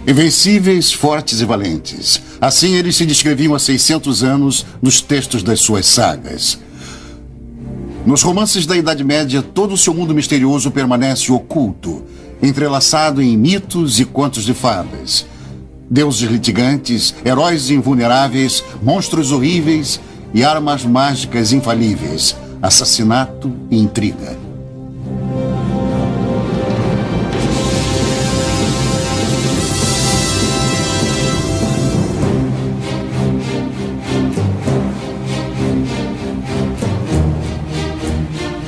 Invencíveis, fortes e valentes. Assim eles se descreviam há 600 anos nos textos das suas sagas. Nos romances da Idade Média, todo o seu mundo misterioso permanece oculto, entrelaçado em mitos e contos de fadas. Deuses litigantes, heróis invulneráveis, monstros horríveis e armas mágicas infalíveis, assassinato e intriga.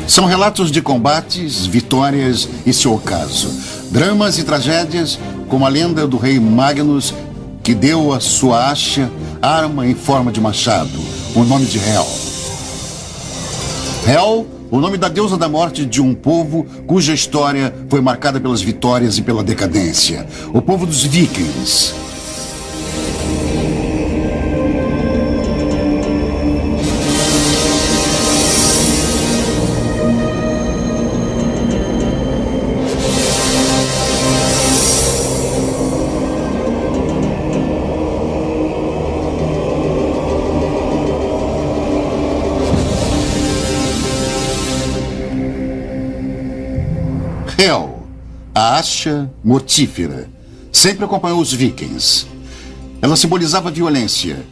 São relatos de combates, vitórias e seu ocaso. Dramas e tragédias, como a lenda do rei Magnus, que deu a sua hacha, arma em forma de machado, o nome de Hel. Hel, o nome da deusa da morte de um povo cuja história foi marcada pelas vitórias e pela decadência. O povo dos Vikings. Hel, a hacha mortífera, sempre acompanhou os vikings. Ela simbolizava violência.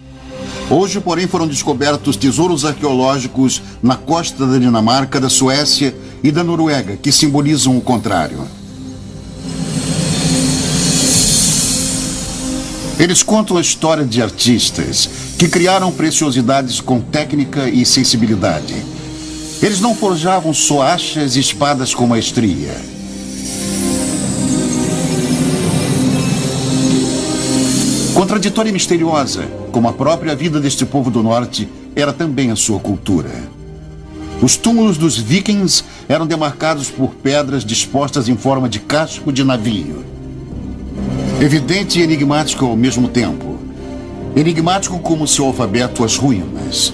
Hoje, porém, foram descobertos tesouros arqueológicos na costa da Dinamarca, da Suécia e da Noruega, que simbolizam o contrário. Eles contam a história de artistas que criaram preciosidades com técnica e sensibilidade. Eles não forjavam só achas e espadas com maestria. Contraditória e misteriosa, como a própria vida deste povo do norte, era também a sua cultura. Os túmulos dos vikings eram demarcados por pedras dispostas em forma de casco de navio. Evidente e enigmático ao mesmo tempo. Enigmático como seu alfabeto, as ruínas.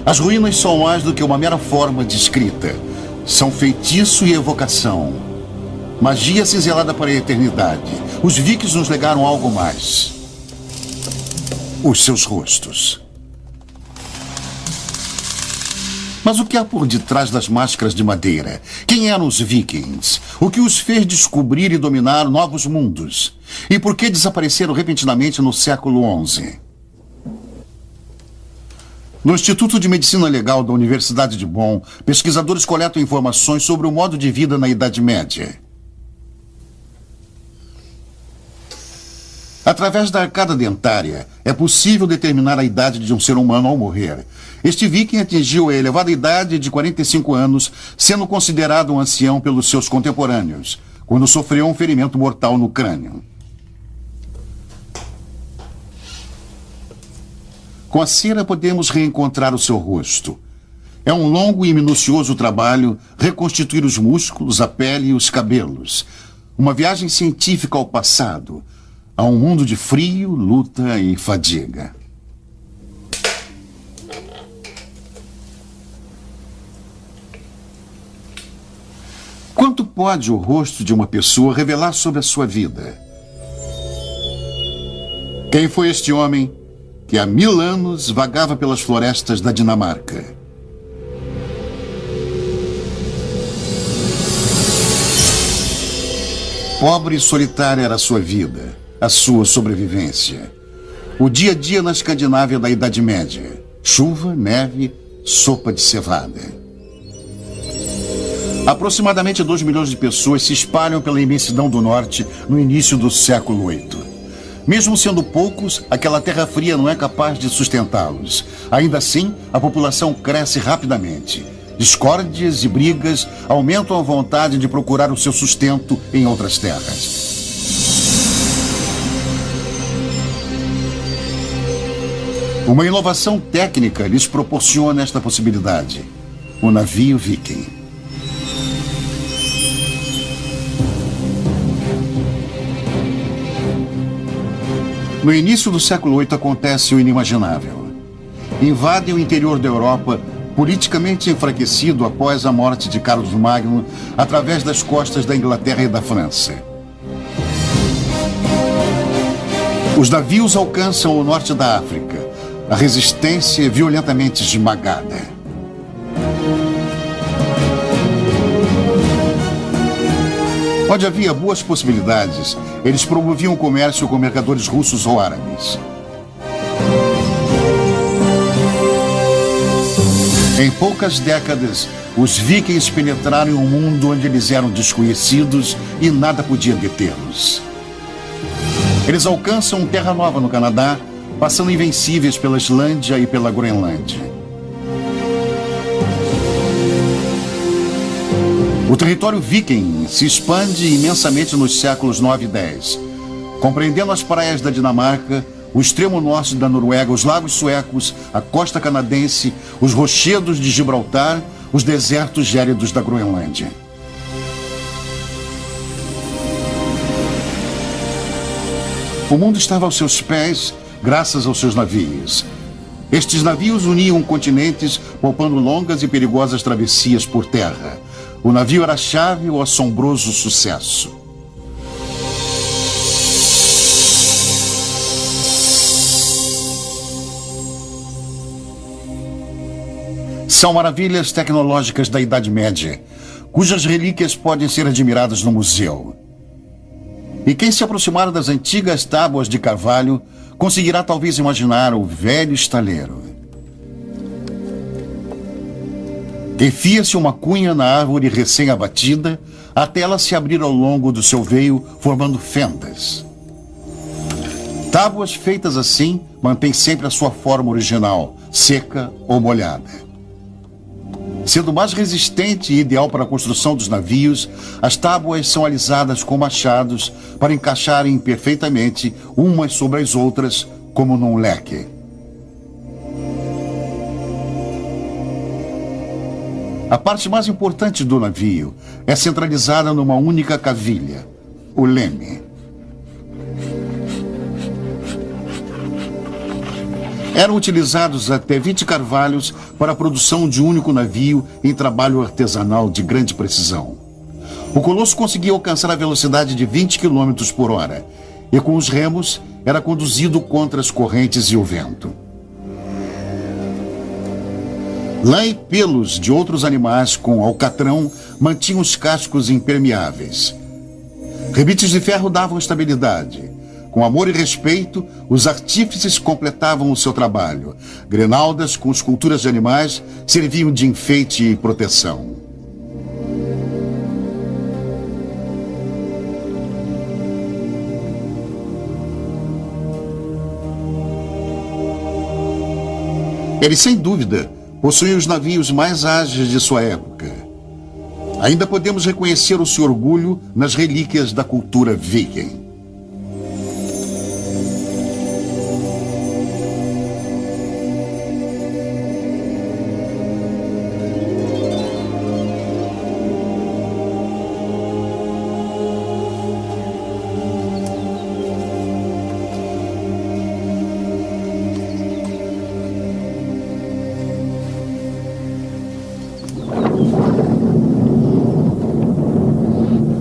As ruínas são mais do que uma mera forma de escrita. São feitiço e evocação. Magia cinzelada para a eternidade. Os vikings nos legaram algo mais. Os seus rostos. Mas o que há por detrás das máscaras de madeira? Quem eram os vikings? O que os fez descobrir e dominar novos mundos? E por que desapareceram repentinamente no século XI? No Instituto de Medicina Legal da Universidade de Bonn, pesquisadores coletam informações sobre o modo de vida na Idade Média. Através da arcada dentária, é possível determinar a idade de um ser humano ao morrer. Este viking atingiu a elevada idade de 45 anos, sendo considerado um ancião pelos seus contemporâneos, quando sofreu um ferimento mortal no crânio. Com a cera podemos reencontrar o seu rosto. É um longo e minucioso trabalho reconstituir os músculos, a pele e os cabelos. Uma viagem científica ao passado, a um mundo de frio, luta e fadiga. Quanto pode o rosto de uma pessoa revelar sobre a sua vida? Quem foi este homem que há 1000 anos vagava pelas florestas da Dinamarca? Pobre e solitária era a sua vida, a sua sobrevivência. O dia a dia na Escandinávia da Idade Média. Chuva, neve, sopa de cevada. Aproximadamente 2 milhões de pessoas se espalham pela imensidão do norte no início do século VIII. Mesmo sendo poucos, aquela terra fria não é capaz de sustentá-los. Ainda assim, a população cresce rapidamente. Discórdias e brigas aumentam a vontade de procurar o seu sustento em outras terras. Uma inovação técnica lhes proporciona esta possibilidade: o navio viking. No início do século VIII acontece o inimaginável. Invadem o interior da Europa, politicamente enfraquecido após a morte de Carlos Magno, através das costas da Inglaterra e da França. Os navios alcançam o norte da África. A resistência é violentamente esmagada. Onde havia boas possibilidades, eles promoviam o comércio com mercadores russos ou árabes. Em poucas décadas, os vikings penetraram em um mundo onde eles eram desconhecidos e nada podia detê-los. Eles alcançam Terra Nova no Canadá, passando invencíveis pela Islândia e pela Groenlândia. O território viking se expande imensamente nos séculos 9 e 10, compreendendo as praias da Dinamarca, o extremo norte da Noruega, os lagos suecos, a costa canadense, os rochedos de Gibraltar, os desertos gélidos da Groenlândia. O mundo estava aos seus pés graças aos seus navios. Estes navios uniam continentes, poupando longas e perigosas travessias por terra. O navio era a chave ao assombroso sucesso. São maravilhas tecnológicas da Idade Média, cujas relíquias podem ser admiradas no museu. E quem se aproximar das antigas tábuas de carvalho conseguirá talvez imaginar o velho estaleiro. Enfia-se uma cunha na árvore recém-abatida até ela se abrir ao longo do seu veio, formando fendas. Tábuas feitas assim mantêm sempre a sua forma original, seca ou molhada. Sendo mais resistente e ideal para a construção dos navios, as tábuas são alisadas com machados para encaixarem perfeitamente umas sobre as outras, como num leque. A parte mais importante do navio é centralizada numa única cavilha, o leme. Eram utilizados até 20 carvalhos para a produção de um único navio em trabalho artesanal de grande precisão. O colosso conseguia alcançar a velocidade de 20 km por hora e, com os remos, era conduzido contra as correntes e o vento. Lã e pelos de outros animais com alcatrão mantinham os cascos impermeáveis. Rebites de ferro davam estabilidade. Com amor e respeito, os artífices completavam o seu trabalho. Grinaldas com esculturas de animais serviam de enfeite e proteção. Eles, sem dúvida, possuíam os navios mais ágeis de sua época. Ainda podemos reconhecer o seu orgulho nas relíquias da cultura viking.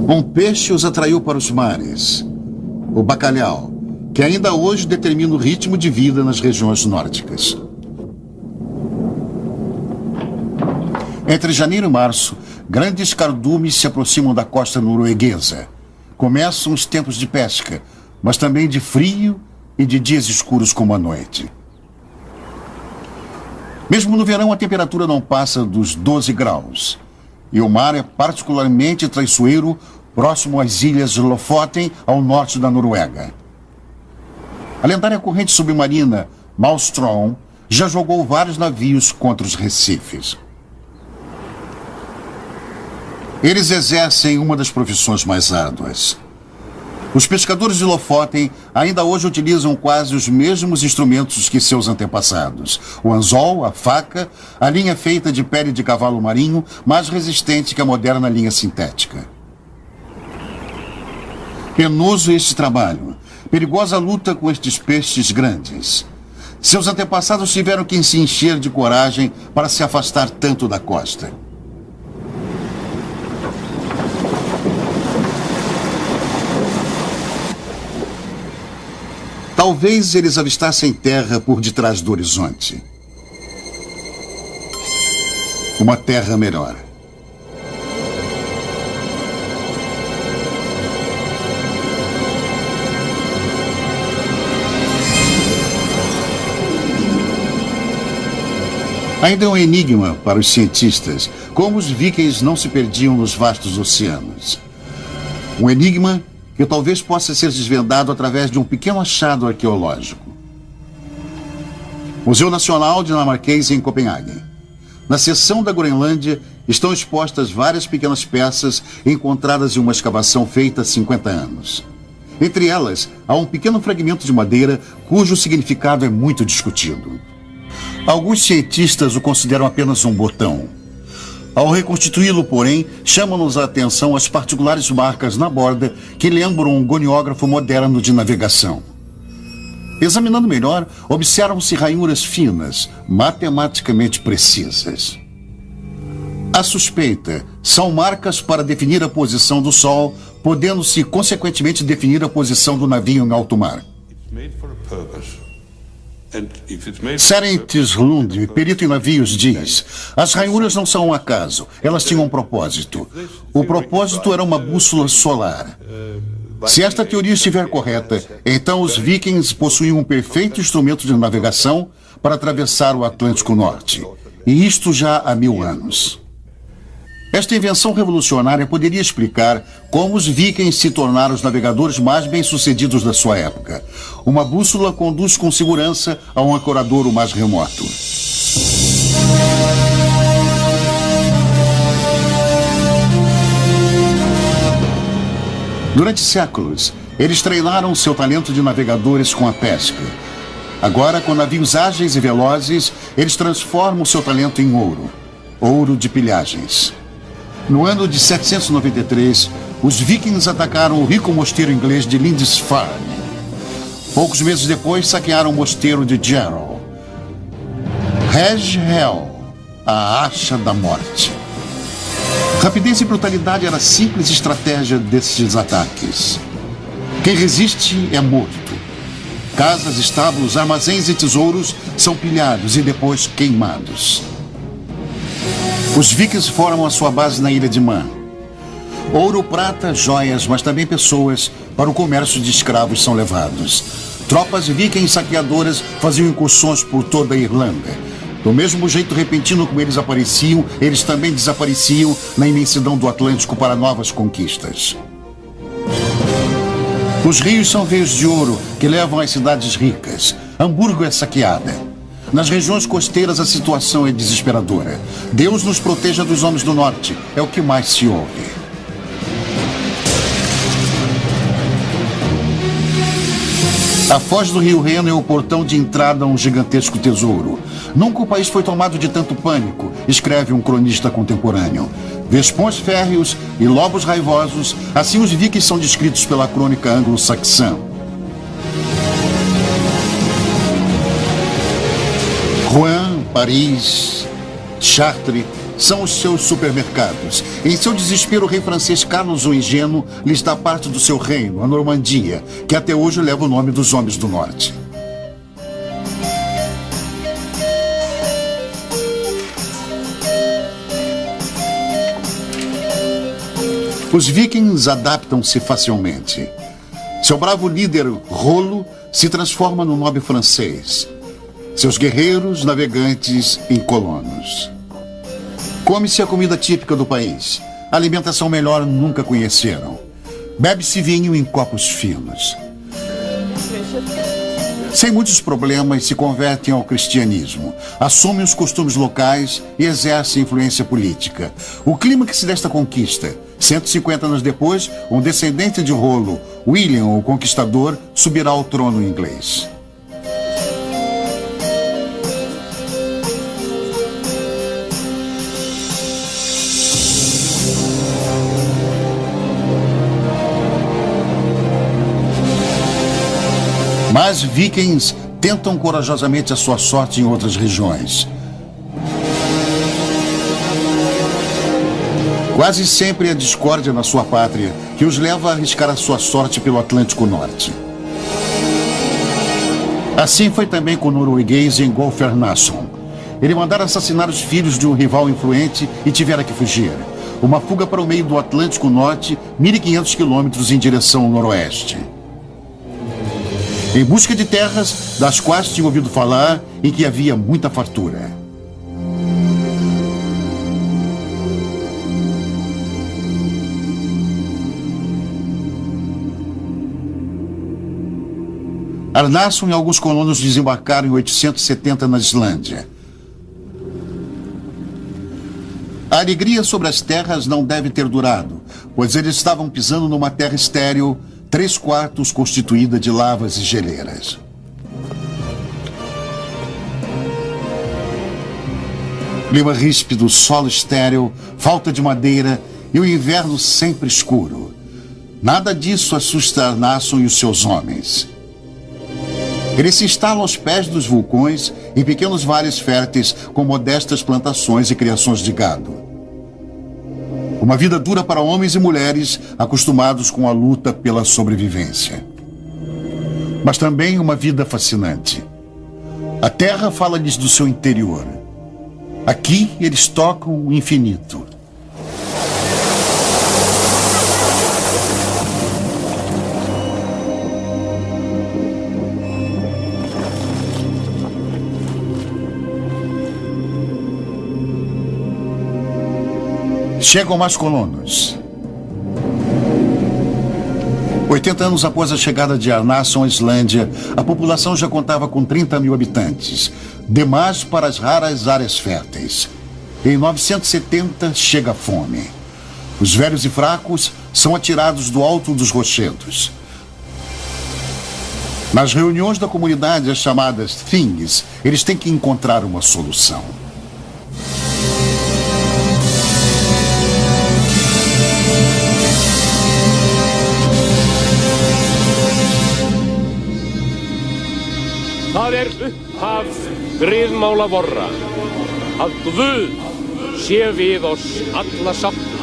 Um peixe os atraiu para os mares, o bacalhau, que ainda hoje determina o ritmo de vida nas regiões nórdicas. Entre janeiro e março, grandes cardumes se aproximam da costa norueguesa. Começam os tempos de pesca, mas também de frio e de dias escuros como a noite. Mesmo no verão, a temperatura não passa dos 12 graus. E o mar é particularmente traiçoeiro próximo às ilhas Lofoten, ao norte da Noruega. A lendária corrente submarina Maelstrom já jogou vários navios contra os recifes. Eles exercem uma das profissões mais árduas. Os pescadores de Lofoten ainda hoje utilizam quase os mesmos instrumentos que seus antepassados. O anzol, a faca, a linha feita de pele de cavalo marinho, mais resistente que a moderna linha sintética. Penoso este trabalho, perigosa luta com estes peixes grandes. Seus antepassados tiveram que se encher de coragem para se afastar tanto da costa. Talvez eles avistassem terra por detrás do horizonte. Uma terra melhor. Ainda é um enigma para os cientistas como os vikings não se perdiam nos vastos oceanos. Um enigma que talvez possa ser desvendado através de um pequeno achado arqueológico. Museu Nacional Dinamarquês em Copenhague. Na seção da Groenlândia estão expostas várias pequenas peças encontradas em uma escavação feita há 50 anos. Entre elas, há um pequeno fragmento de madeira cujo significado é muito discutido. Alguns cientistas o consideram apenas um botão. Ao reconstituí-lo, porém, chamam-nos a atenção as particulares marcas na borda que lembram um goniógrafo moderno de navegação. Examinando melhor, observam-se ranhuras finas, matematicamente precisas. A suspeita são marcas para definir a posição do Sol, podendo-se, consequentemente, definir a posição do navio em alto mar. Søren Tislund, perito em navios, diz: as ranhuras não são um acaso, elas tinham um propósito. O propósito era uma bússola solar. Se esta teoria estiver correta, então os vikings possuíam um perfeito instrumento de navegação para atravessar o Atlântico Norte. E isto já há 1000 anos. Esta invenção revolucionária poderia explicar como os vikings se tornaram os navegadores mais bem-sucedidos da sua época. Uma bússola conduz com segurança a um ancoradouro mais remoto. Durante séculos, eles treinaram seu talento de navegadores com a pesca. Agora, com navios ágeis e velozes, eles transformam seu talento em ouro. Ouro de pilhagens. No ano de 793, os vikings atacaram o rico mosteiro inglês de Lindisfarne. Poucos meses depois, saquearam o mosteiro de Jarrow. Hel, a Acha da Morte. Rapidez e brutalidade era a simples estratégia desses ataques. Quem resiste é morto. Casas, estábulos, armazéns e tesouros são pilhados e depois queimados. Os vikings formam a sua base na ilha de Man. Ouro, prata, joias, mas também pessoas para o comércio de escravos são levados. Tropas vikings saqueadoras faziam incursões por toda a Irlanda. Do mesmo jeito repentino como eles apareciam, eles também desapareciam na imensidão do Atlântico para novas conquistas. Os rios são veios de ouro que levam às cidades ricas. Hamburgo é saqueada. Nas regiões costeiras a situação é desesperadora. Deus nos proteja dos homens do norte, é o que mais se ouve. A foz do rio Reno é o portão de entrada a um gigantesco tesouro. Nunca o país foi tomado de tanto pânico, escreve um cronista contemporâneo. Vespões férreos e lobos raivosos, assim os vikings são descritos pela crônica anglo-saxã. Rouen, Paris, Chartres são os seus supermercados. Em seu desespero, o rei francês Carlos o Ingênuo lhes dá parte do seu reino, a Normandia, que até hoje leva o nome dos homens do norte. Os vikings adaptam-se facilmente. Seu bravo líder, Rollo, se transforma no nobre francês. Seus guerreiros, navegantes em colonos. Come-se a comida típica do país. A alimentação melhor nunca conheceram. Bebe-se vinho em copos finos. Sem muitos problemas, se convertem ao cristianismo, assumem os costumes locais e exercem influência política. O clímax desta conquista, 150 anos depois, um descendente de Rollo, William o Conquistador, subirá ao trono inglês. Mas vikings tentam corajosamente a sua sorte em outras regiões. Quase sempre é a discórdia na sua pátria que os leva a arriscar a sua sorte pelo Atlântico Norte. Assim foi também com o norueguês Ingolf Ernason. Ele mandara assassinar os filhos de um rival influente e tivera que fugir. Uma fuga para o meio do Atlântico Norte, 1.500 quilômetros em direção noroeste. Em busca de terras das quais tinha ouvido falar em que havia muita fartura. Arnason e alguns colonos desembarcaram em 870 na Islândia. A alegria sobre as terras não deve ter durado, pois eles estavam pisando numa terra estéril, 3/4 constituída de lavas e geleiras. Clima ríspido, solo estéril, falta de madeira e o inverno sempre escuro. Nada disso assusta Arnason e os seus homens. Eles se instalam aos pés dos vulcões, em pequenos vales férteis, com modestas plantações e criações de gado. Uma vida dura para homens e mulheres acostumados com a luta pela sobrevivência. Mas também uma vida fascinante. A terra fala-lhes do seu interior. Aqui eles tocam o infinito. Chegam mais colonos. 80 anos após a chegada de Arnason à Islândia, a população já contava com 30.000 habitantes, demais para as raras áreas férteis. Em 970 chega a fome. Os velhos e fracos são atirados do alto dos rochedos. Nas reuniões da comunidade, as chamadas things, eles têm que encontrar uma solução. Það upphaf griðmála vorra, að Guð sé við oss alla sáttir.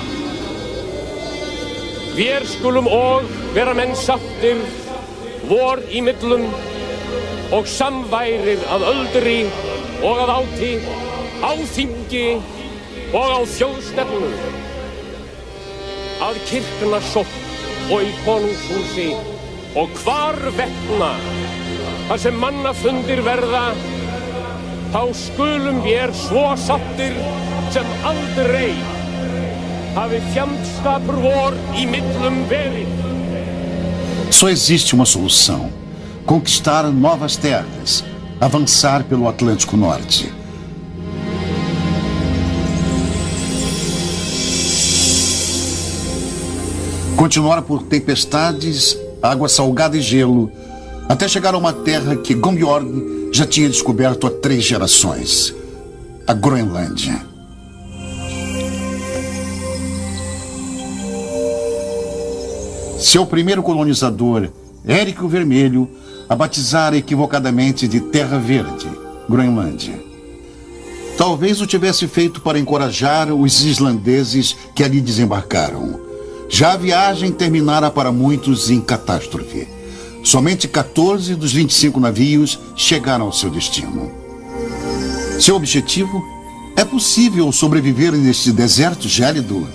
Vér skulum og vera menn sáttir, vor í millum og samværir að öldri og að áti, á þingi og á þjóðstefnu. Að kirkna sótt og í konungshúsi og hvar vegna þar sem mannafundir verða, þá skulum vér svo sáttir sem aldrei hafi fjandskapur vor í millum verið. Só existe uma solução: conquistar novas terras, avançar pelo Atlântico Norte. Continuar por tempestades, água salgada e gelo, até chegar a uma terra que Gunnbjorn já tinha descoberto há 3 gerações: a Groenlândia. Seu primeiro colonizador, Érico o Vermelho, a batizara equivocadamente de Terra Verde, Groenlândia. Talvez o tivesse feito para encorajar os islandeses que ali desembarcaram. Já a viagem terminara para muitos em catástrofe. Somente 14 dos 25 navios chegaram ao seu destino. Seu objetivo? É possível sobreviver neste deserto gélido?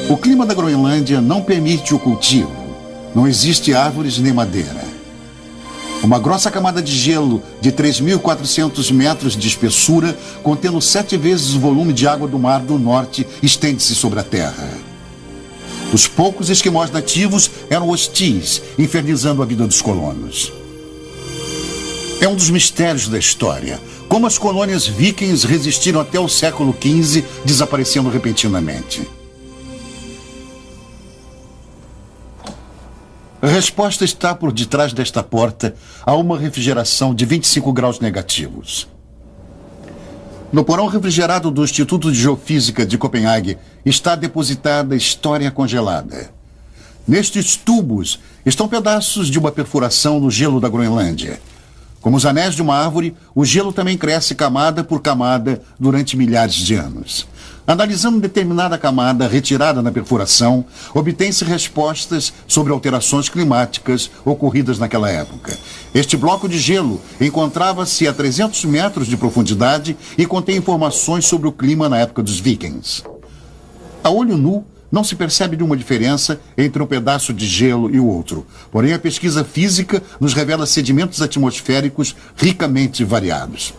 O clima da Groenlândia não permite o cultivo. Não existe árvores nem madeira. Uma grossa camada de gelo de 3.400 metros de espessura, contendo 7 vezes o volume de água do Mar do Norte, estende-se sobre a terra. Os poucos esquimós nativos eram hostis, infernizando a vida dos colonos. É um dos mistérios da história. Como as colônias vikings resistiram até o século XV, desaparecendo repentinamente. A resposta está por detrás desta porta a uma refrigeração de 25 graus negativos. No porão refrigerado do Instituto de Geofísica de Copenhague está depositada história congelada. Nestes tubos estão pedaços de uma perfuração no gelo da Groenlândia. Como os anéis de uma árvore, o gelo também cresce camada por camada durante milhares de anos. Analisando determinada camada retirada na perfuração, obtém-se respostas sobre alterações climáticas ocorridas naquela época. Este bloco de gelo encontrava-se a 300 metros de profundidade e contém informações sobre o clima na época dos vikings. A olho nu, não se percebe nenhuma diferença entre um pedaço de gelo e o outro. Porém, a pesquisa física nos revela sedimentos atmosféricos ricamente variados.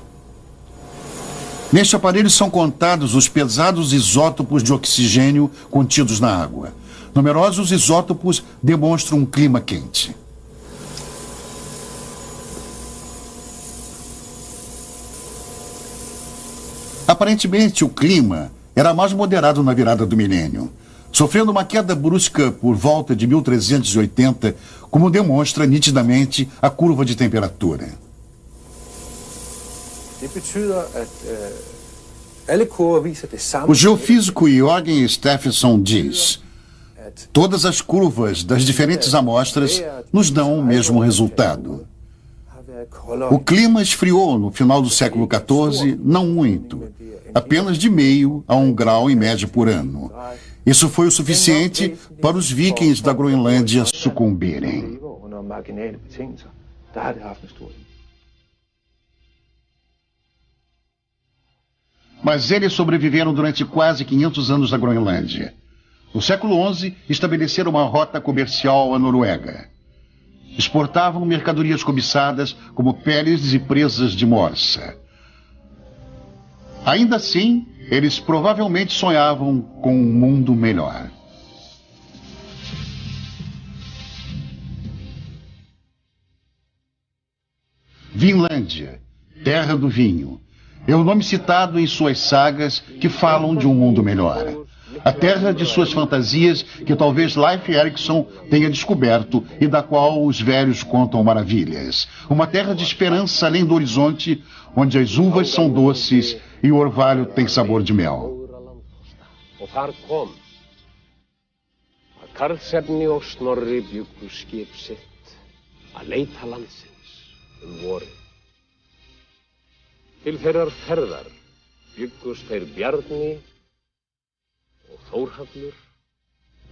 Neste aparelho são contados os pesados isótopos de oxigênio contidos na água. Numerosos isótopos demonstram um clima quente. Aparentemente, o clima era mais moderado na virada do milênio, sofrendo uma queda brusca por volta de 1380, como demonstra nitidamente a curva de temperatura. O geofísico Jørgen Steffensen diz: todas as curvas das diferentes amostras nos dão o mesmo resultado. O clima esfriou no final do século XIV, não muito, apenas de 0,5 a 1 grau em média por ano. Isso foi o suficiente para os vikings da Groenlândia sucumbirem. Mas eles sobreviveram durante quase 500 anos na Groenlândia. No século XI, estabeleceram uma rota comercial à Noruega. Exportavam mercadorias cobiçadas como peles e presas de morsa. Ainda assim, eles provavelmente sonhavam com um mundo melhor. Vinlândia, terra do vinho, é o nome citado em suas sagas que falam de um mundo melhor. A terra de suas fantasias que talvez Leif Erikson tenha descoberto e da qual os velhos contam maravilhas. Uma terra de esperança além do horizonte, onde as uvas são doces e o orvalho tem sabor de mel. Og þar kom að Karlsefni og Snorri bjuggu skip sitt að leita landsins vorið. Til þeirrar ferðar bjuggust þeir Bjarni og Þórhallur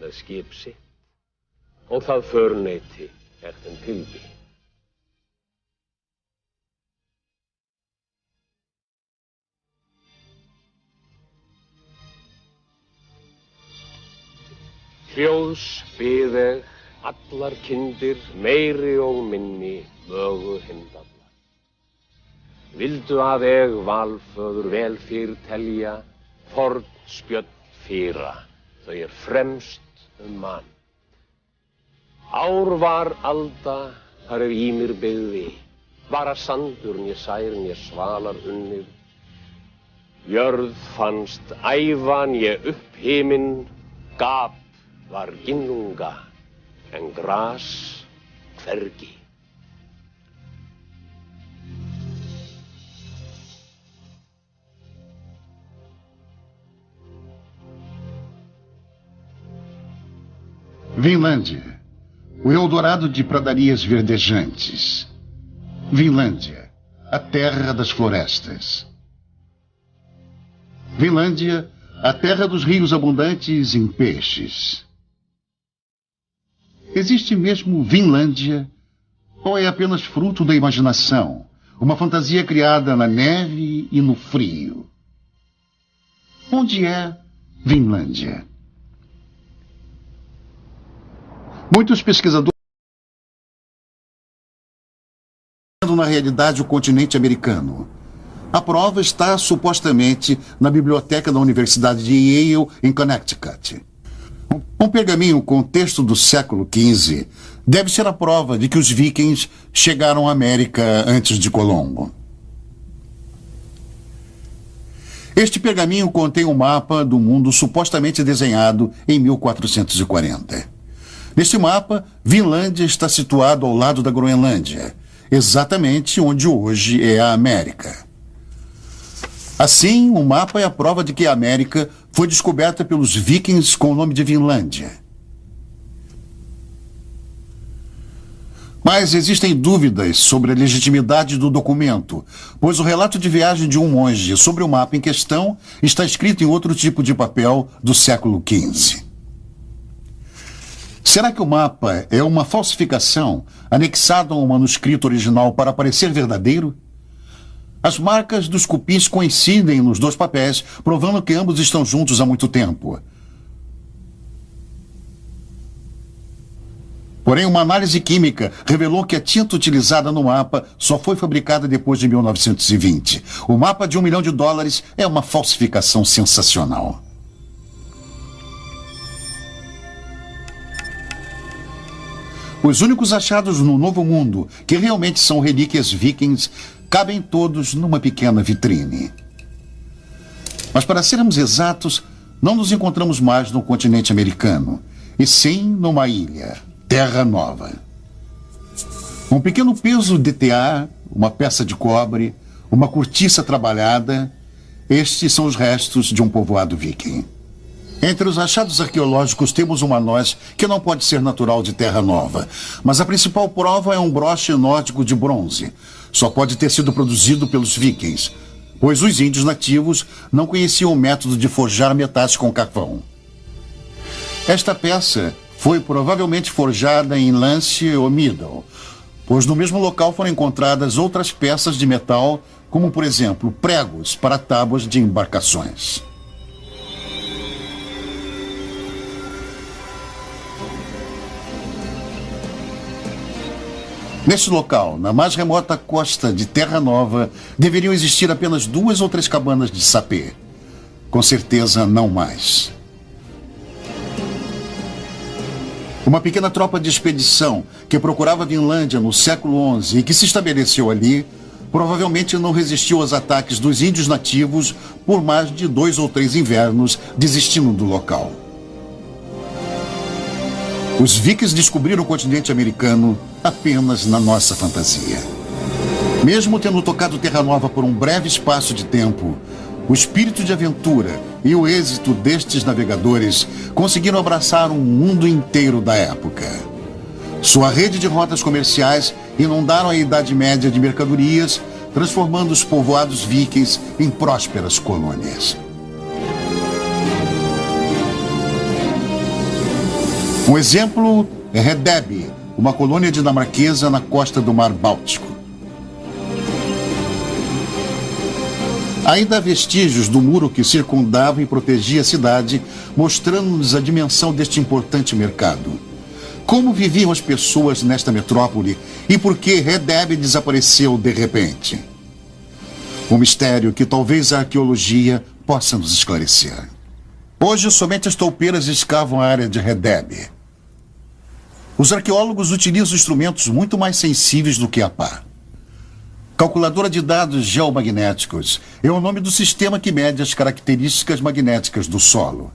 með skip sitt og það förneyti þeim tilbi. Hljóðs bið eg allar kindir, meiri og minni, mögu hindallar. Vildu að eg valföður vel þér telja, forn spjöll fyrra, þau fremst mann. Ár var alda, þar ímir byggði, var að sandur né sær né svalar unnið. Jörð fannst æva né upp himinn, gap var ginnunga, en gras hvergi. Vinlândia, o Eldorado de pradarias verdejantes. Vinlândia, a terra das florestas. Vinlândia, a terra dos rios abundantes em peixes. Existe mesmo Vinlândia? Ou é apenas fruto da imaginação? Uma fantasia criada na neve e no frio? Onde é Vinlândia? Muitos pesquisadores na realidade o continente americano. A prova está supostamente na biblioteca da Universidade de Yale, em Connecticut. Um pergaminho com texto do século XV deve ser a prova de que os vikings chegaram à América antes de Colombo. Este pergaminho contém um mapa do mundo supostamente desenhado em 1440. Neste mapa, Vinlândia está situado ao lado da Groenlândia, exatamente onde hoje é a América. Assim, o mapa é a prova de que a América foi descoberta pelos vikings com o nome de Vinlândia. Mas existem dúvidas sobre a legitimidade do documento, pois o relato de viagem de um monge sobre o mapa em questão está escrito em outro tipo de papel do século XV. Será que o mapa é uma falsificação anexada a um manuscrito original para parecer verdadeiro? As marcas dos cupins coincidem nos dois papéis, provando que ambos estão juntos há muito tempo. Porém, uma análise química revelou que a tinta utilizada no mapa só foi fabricada depois de 1920. O mapa de $1 milhão é uma falsificação sensacional. Os únicos achados no Novo Mundo, que realmente são relíquias vikings, cabem todos numa pequena vitrine. Mas, para sermos exatos, não nos encontramos mais no continente americano, e sim numa ilha, Terra Nova. Um pequeno peso de tear, uma peça de cobre, uma cortiça trabalhada, estes são os restos de um povoado viking. Entre os achados arqueológicos temos uma noz que não pode ser natural de Terra Nova, mas a principal prova é um broche nórdico de bronze. Só pode ter sido produzido pelos vikings, pois os índios nativos não conheciam o método de forjar metais com carvão. Esta peça foi provavelmente forjada em Lance ou Middle, pois no mesmo local foram encontradas outras peças de metal, como por exemplo pregos para tábuas de embarcações. Neste local, na mais remota costa de Terra Nova, deveriam existir apenas 2 ou 3 cabanas de sapê. Com certeza, não mais. Uma pequena tropa de expedição que procurava a Vinlândia no século XI e que se estabeleceu ali, provavelmente não resistiu aos ataques dos índios nativos por mais de 2 ou 3 invernos, desistindo do local. Os vikings descobriram o continente americano apenas na nossa fantasia. Mesmo tendo tocado Terra Nova por um breve espaço de tempo, o espírito de aventura e o êxito destes navegadores conseguiram abraçar um mundo inteiro da época. Sua rede de rotas comerciais inundaram a Idade Média de mercadorias, transformando os povoados vikings em prósperas colônias. Um exemplo é Hedeby, uma colônia dinamarquesa na costa do Mar Báltico. Ainda há vestígios do muro que circundava e protegia a cidade, mostrando-nos a dimensão deste importante mercado. Como viviam as pessoas nesta metrópole e por que Hedeby desapareceu de repente? Um mistério que talvez a arqueologia possa nos esclarecer. Hoje, somente as toupeiras escavam a área de Hedeby. Os arqueólogos utilizam instrumentos muito mais sensíveis do que a pá. Calculadora de dados geomagnéticos é o nome do sistema que mede as características magnéticas do solo.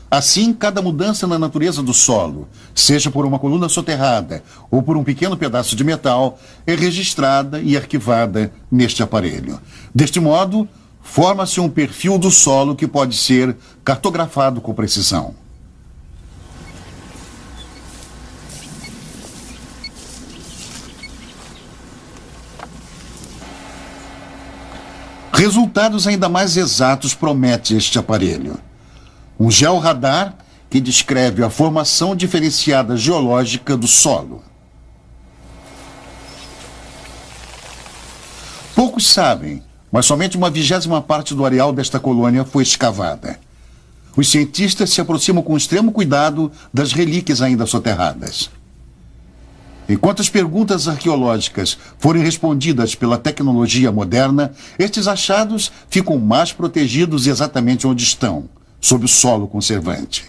Assim, cada mudança na natureza do solo, seja por uma coluna soterrada ou por um pequeno pedaço de metal, é registrada e arquivada neste aparelho. Deste modo, forma-se um perfil do solo que pode ser cartografado com precisão. Resultados ainda mais exatos promete este aparelho. Um georradar que descreve a formação diferenciada geológica do solo. Poucos sabem, mas somente uma 20ª parte do areal desta colônia foi escavada. Os cientistas se aproximam com extremo cuidado das relíquias ainda soterradas. Enquanto as perguntas arqueológicas forem respondidas pela tecnologia moderna, estes achados ficam mais protegidos exatamente onde estão, sob o solo conservante.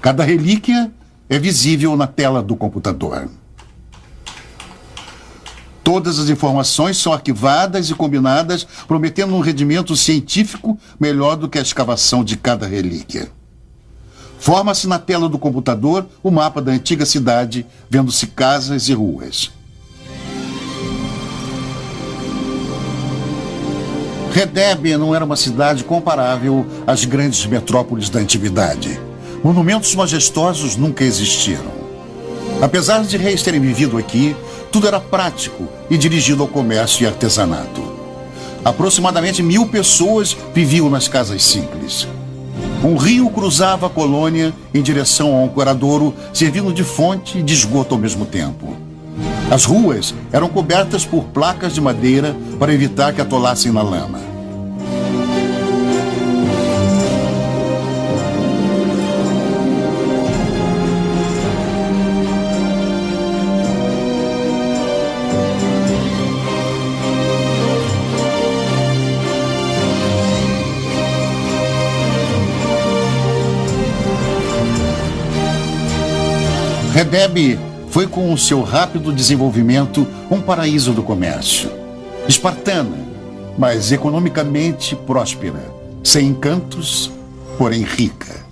Cada relíquia é visível na tela do computador. Todas as informações são arquivadas e combinadas, prometendo um rendimento científico melhor do que a escavação de cada relíquia. Forma-se na tela do computador o mapa da antiga cidade, vendo-se casas e ruas. Hedeby não era uma cidade comparável às grandes metrópoles da antiguidade. Monumentos majestosos nunca existiram. Apesar de reis terem vivido aqui, tudo era prático e dirigido ao comércio e artesanato. Aproximadamente 1000 pessoas viviam nas casas simples. Um rio cruzava a colônia em direção ao ancoradouro, servindo de fonte e de esgoto ao mesmo tempo. As ruas eram cobertas por placas de madeira para evitar que atolassem na lama. Redeb foi, com o seu rápido desenvolvimento, um paraíso do comércio. Espartana, mas economicamente próspera, sem encantos, porém rica.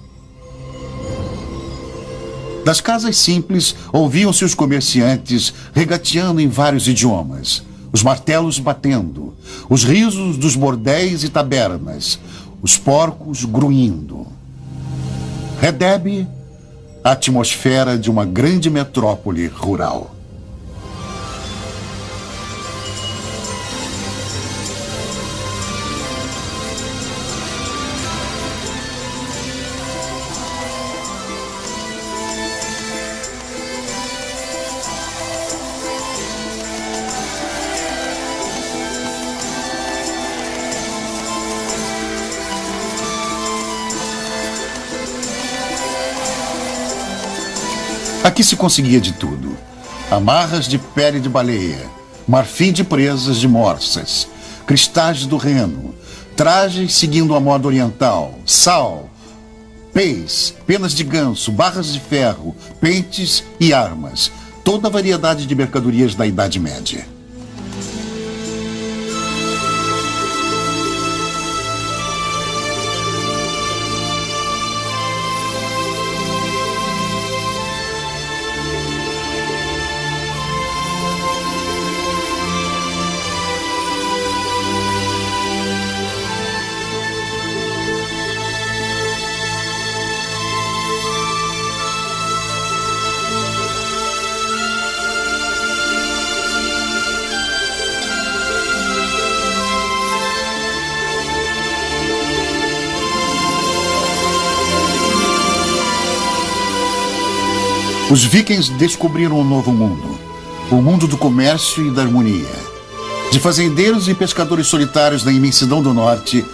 Das casas simples, ouviam-se os comerciantes regateando em vários idiomas, os martelos batendo, os risos dos bordéis e tabernas, os porcos grunhindo. Redeb, a atmosfera de uma grande metrópole rural. Aqui se conseguia de tudo: amarras de pele de baleia, marfim de presas de morsas, cristais do Reno, trajes seguindo a moda oriental, sal, peix, penas de ganso, barras de ferro, pentes e armas. Toda a variedade de mercadorias da Idade Média. Os vikings descobriram um novo mundo, o mundo do comércio e da harmonia. De fazendeiros e pescadores solitários da imensidão do norte,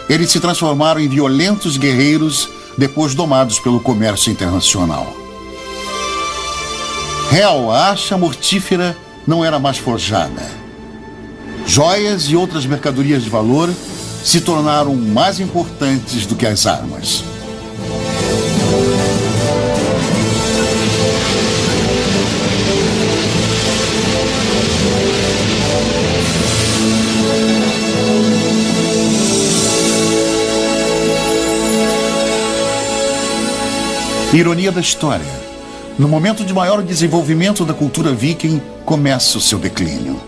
eles se transformaram em violentos guerreiros depois domados pelo comércio internacional. Hel, a acha mortífera, não era mais forjada. Joias e outras mercadorias de valor se tornaram mais importantes do que as armas. Ironia da história. No momento de maior desenvolvimento da cultura viking, começa o seu declínio.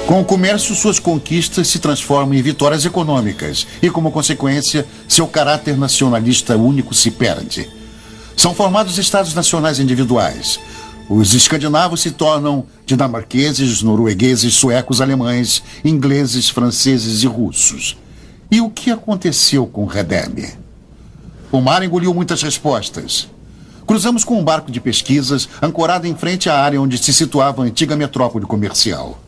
Com o comércio, suas conquistas se transformam em vitórias econômicas e, como consequência, seu caráter nacionalista único se perde. São formados estados nacionais individuais. Os escandinavos se tornam dinamarqueses, noruegueses, suecos, alemães, ingleses, franceses e russos. E o que aconteceu com Redeb? O mar engoliu muitas respostas. Cruzamos com um barco de pesquisas ancorado em frente à área onde se situava a antiga metrópole comercial.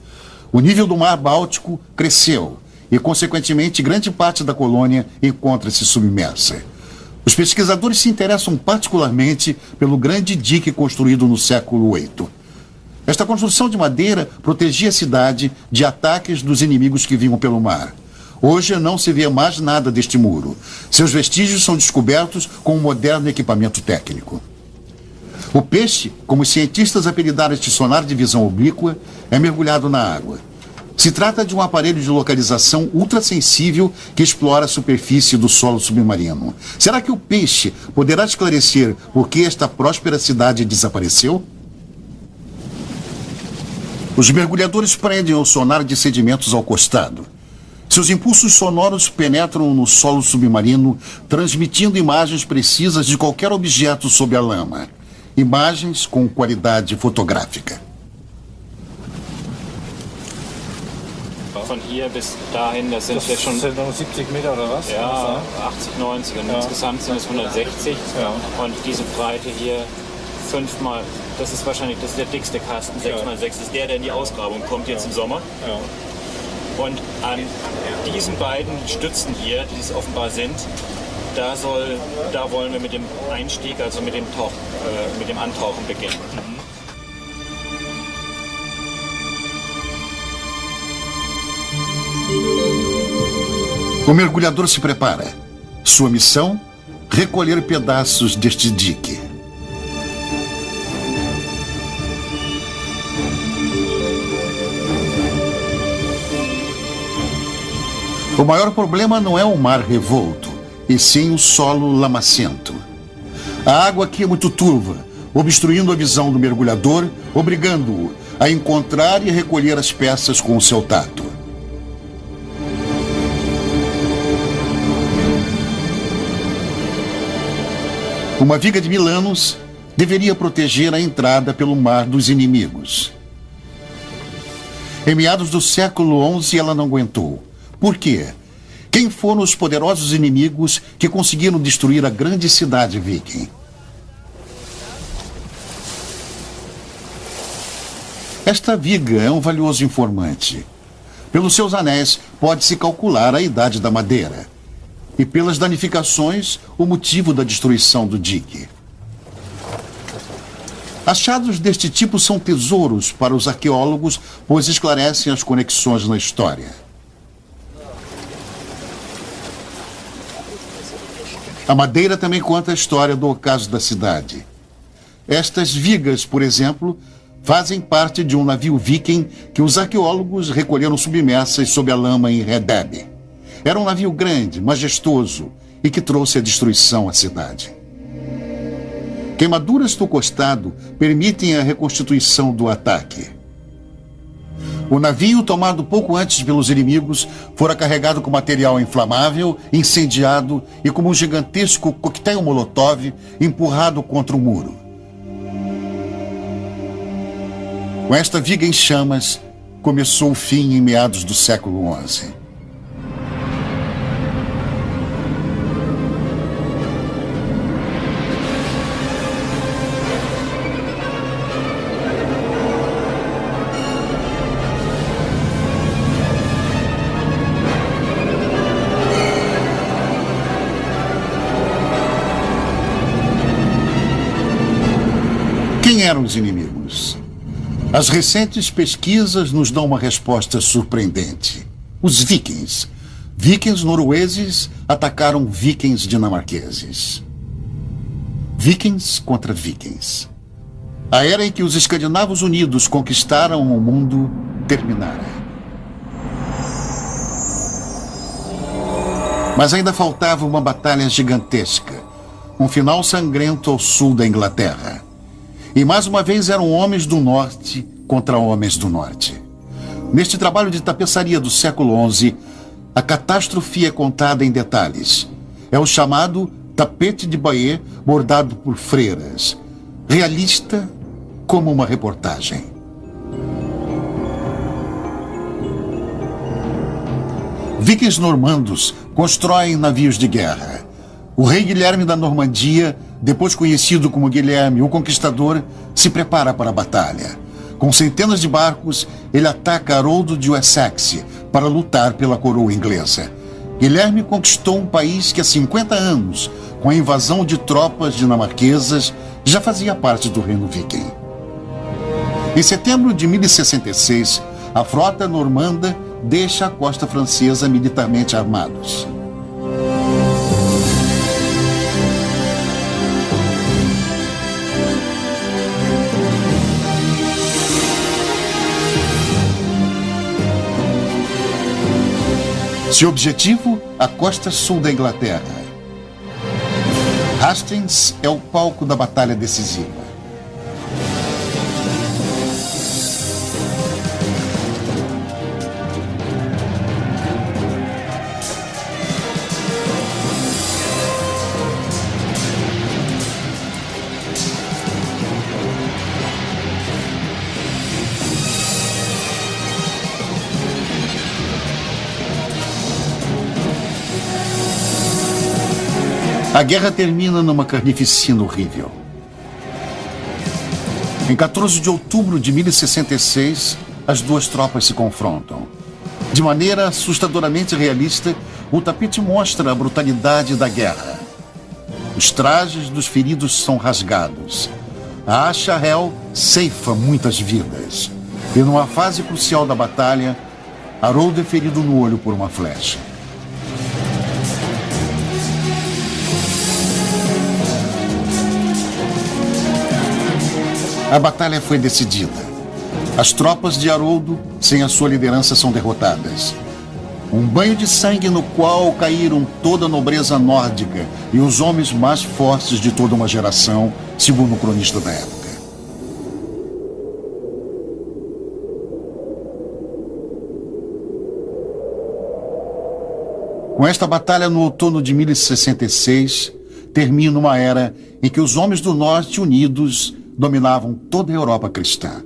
O nível do mar Báltico cresceu e, consequentemente, grande parte da colônia encontra-se submersa. Os pesquisadores se interessam particularmente pelo grande dique construído no século VIII. Esta construção de madeira protegia a cidade de ataques dos inimigos que vinham pelo mar. Hoje não se vê mais nada deste muro. Seus vestígios são descobertos com um moderno equipamento técnico. O peixe, como os cientistas apelidaram este sonar de visão oblíqua, é mergulhado na água. Se trata de um aparelho de localização ultrassensível que explora a superfície do solo submarino. Será que o peixe poderá esclarecer por que esta próspera cidade desapareceu? Os mergulhadores prendem o sonar de sedimentos ao costado. Seus impulsos sonoros penetram no solo submarino, transmitindo imagens precisas de qualquer objeto sob a lama. imagens com qualidade fotográfica. Von hier bis dahin, das sind jetzt schon 70 Meter oder was? Ja, 80, 90 und insgesamt sind es 160 und diese Breite hier 5 mal, das ist der dickste Kasten, 6x6 ist der in die Ausgrabung kommt jetzt im Sommer. Und an diesen beiden Stützen hier, die es offenbar sind, da wollen wir mit dem Einstieg, also mit dem Antauchen beginnen. O mergulhador se prepara. Sua missão? Recolher pedaços deste dique. O maior problema não é o mar revolto, e sim o solo lamacento. A água aqui é muito turva, obstruindo a visão do mergulhador, obrigando-o a encontrar e recolher as peças com o seu tato. Uma viga de 1000 anos deveria proteger a entrada pelo mar dos inimigos. Em meados do século XI, ela não aguentou. Por quê? Quem foram os poderosos inimigos que conseguiram destruir a grande cidade viking? Esta viga é um valioso informante. Pelos seus anéis, pode-se calcular a idade da madeira. E pelas danificações, o motivo da destruição do dique. Achados deste tipo são tesouros para os arqueólogos, pois esclarecem as conexões na história. A madeira também conta a história do ocaso da cidade. Estas vigas, por exemplo, fazem parte de um navio viking que os arqueólogos recolheram submersas sob a lama em Redeb. Era um navio grande, majestoso e que trouxe a destruição à cidade. Queimaduras do costado permitem a reconstituição do ataque. O navio, tomado pouco antes pelos inimigos, fora carregado com material inflamável, incendiado e como um gigantesco coquetel molotov empurrado contra o muro. Com esta viga em chamas, começou o fim em meados do século XI. Quem eram os inimigos? As recentes pesquisas nos dão uma resposta surpreendente. Os vikings. Vikings noruegueses atacaram vikings dinamarqueses. Vikings contra vikings. A era em que os escandinavos unidos conquistaram o mundo terminara. Mas ainda faltava uma batalha gigantesca. Um final sangrento ao sul da Inglaterra. E mais uma vez eram homens do norte contra homens do norte. Neste trabalho de tapeçaria do século XI, a catástrofe é contada em detalhes. É o chamado tapete de Bayeux bordado por freiras. Realista como uma reportagem. Vikings normandos constroem navios de guerra. O rei Guilherme da Normandia, depois conhecido como Guilherme o Conquistador, se prepara para a batalha. Com centenas de barcos, ele ataca Haroldo de Wessex para lutar pela coroa inglesa. Guilherme conquistou um país que há 50 anos, com a invasão de tropas dinamarquesas, já fazia parte do reino viking. Em setembro de 1066, a frota normanda deixa a costa francesa militarmente armados. Seu objetivo, a costa sul da Inglaterra. Hastings é o palco da batalha decisiva. A guerra termina numa carnificina horrível. Em 14 de outubro de 1066, as duas tropas se confrontam. De maneira assustadoramente realista, o tapete mostra a brutalidade da guerra. Os trajes dos feridos são rasgados. A Asahel ceifa muitas vidas. E numa fase crucial da batalha, Harold é ferido no olho por uma flecha. A batalha foi decidida. As tropas de Haroldo, sem a sua liderança, são derrotadas. Um banho de sangue no qual caíram toda a nobreza nórdica e os homens mais fortes de toda uma geração, segundo o cronista da época. Com esta batalha no outono de 1066, termina uma era em que os homens do norte unidos dominavam toda a Europa cristã.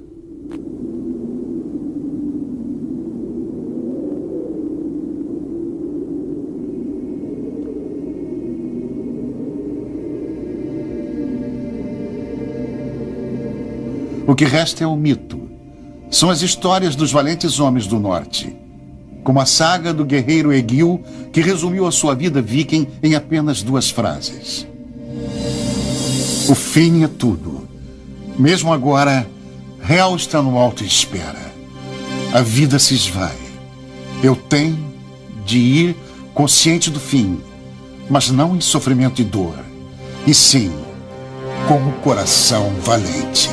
O que resta é o mito. São as histórias dos valentes homens do norte, como a saga do guerreiro Egil, que resumiu a sua vida viking em apenas 2 frases. O fim é tudo. Mesmo agora, Hel está no alto e espera. A vida se esvai. Eu tenho de ir consciente do fim, mas não em sofrimento e dor, e sim com o coração valente.